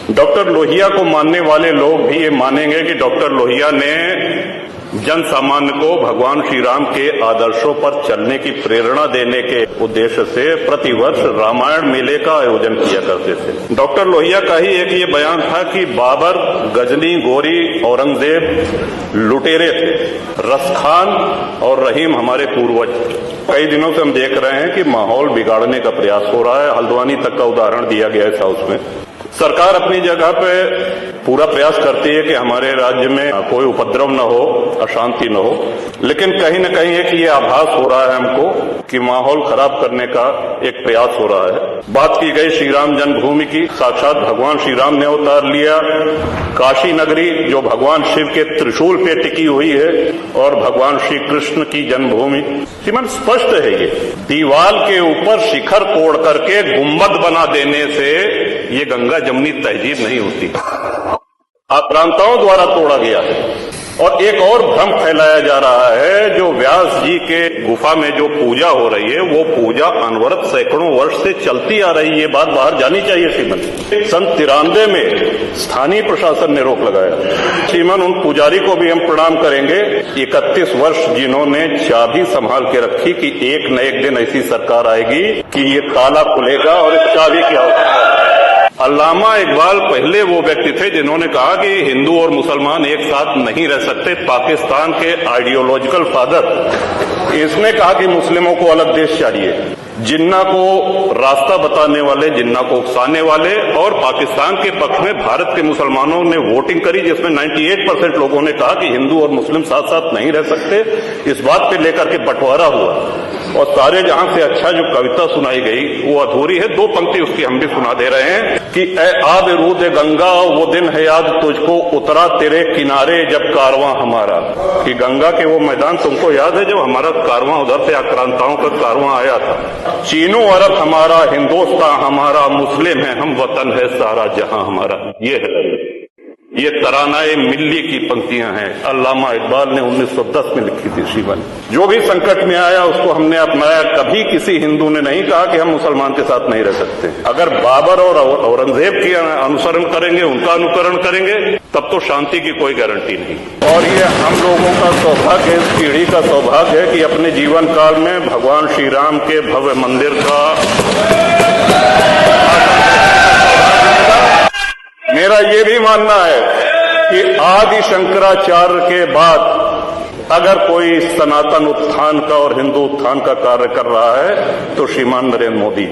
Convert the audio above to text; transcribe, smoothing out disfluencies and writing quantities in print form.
Doctor Lohia को मानने वाले लोग भी ये मानेंगे कि डॉक्टर लोहिया ने जन सामान्य को भगवान श्री राम के आदर्शों पर चलने की प्रेरणा देने के उद्देश्य से प्रतिवर्ष रामायण मेले का आयोजन किया करते थे। डॉक्टर लोहिया का ही एक ये बयान था कि बाबर, गजनी, गोरी, औरंगजेब लुटेरे थे, रसखान और रहीम हमारे पूर्वज। कई दिनों से हम देख रहे हैं कि माहौल बिगाड़ने का प्रयास हो रहा है। हल्द्वानी तक का उदाहरण दिया गया है साउथ में। सरकार अपनी जगह पे पूरा प्रयास करती है कि हमारे राज्य में कोई उपद्रव न हो, अशांति न हो, लेकिन कहीं न कहीं एक ये आभास हो रहा है हमको कि माहौल खराब करने का एक प्रयास हो रहा है। बात की गई श्री राम जन्मभूमि की, साक्षात भगवान श्री राम ने अवतार लिया। काशी नगरी जो भगवान शिव के त्रिशूल पे टिकी हुई है और भगवान श्री कृष्ण की जन्मभूमि, श्रीमान स्पष्ट है ये। दीवाल के ऊपर शिखर तोड़ करके गुंबद बना देने से ये गंगा जमुनी तहजीब नहीं होती, आक्रांताओं द्वारा तोड़ा गया है। और एक और भ्रम फैलाया जा रहा है, जो व्यास जी के गुफा में जो पूजा हो रही है वो पूजा अनवरत सैकड़ों वर्ष से चलती आ रही है। ये बात बाहर जानी चाहिए श्रीमन। सन 93 में स्थानीय प्रशासन ने रोक लगाया। श्रीमन, उन पुजारी को भी हम प्रणाम करेंगे, 31 वर्ष जिन्होंने चाबी संभाल के रखी कि एक न एक दिन ऐसी सरकार आएगी कि ये ताला खुलेगा और इस चाबी की आवश्यकता। अल्लामा इकबाल पहले वो व्यक्ति थे जिन्होंने कहा कि हिंदू और मुसलमान एक साथ नहीं रह सकते। पाकिस्तान के आइडियोलॉजिकल फादर, इसने कहा कि मुस्लिमों को अलग देश चाहिए। जिन्ना को रास्ता बताने वाले, जिन्ना को उकसाने वाले, और पाकिस्तान के पक्ष में भारत के मुसलमानों ने वोटिंग करी जिसमें 98% लोगों ने कहा कि हिंदू और मुस्लिम साथ साथ नहीं रह सकते। इस बात पे लेकर के बंटवारा हुआ और सारे जहां से अच्छा जो कविता सुनाई गई वो अधूरी है। 2 पंक्ति उसकी हम भी सुना दे रहे हैं कि ए आब रूद गंगा, वो दिन है याद तुझको, उतरा तेरे किनारे जब कारवां हमारा। कि गंगा के वो मैदान तुमको याद है जब हमारा कारवां उधर से आक्रांताओं का कारवां आया था। चीनो अरब हमारा, हिंदुस्तान हमारा, मुस्लिम है हम, वतन है सारा जहां हमारा। ये तरानाए मिल्ली की पंक्तियां हैं, अल्लामा इकबाल ने 1910 में लिखी थी। श्रीमान, जो भी संकट में आया उसको हमने अपनाया। कभी किसी हिंदू ने नहीं कहा कि हम मुसलमान के साथ नहीं रह सकते। अगर बाबर और औरंगजेब की अनुसरण करेंगे, उनका अनुकरण करेंगे, तब तो शांति की कोई गारंटी नहीं। और ये हम लोगों का सौभाग्य, इस पीढ़ी का सौभाग्य है कि अपने जीवन काल में भगवान श्री राम के भव्य मंदिर का मेरा ये भी मानना है कि आदि शंकराचार्य के बाद अगर कोई सनातन उत्थान का और हिंदू उत्थान का कार्य कर रहा है तो श्रीमान नरेंद्र मोदी।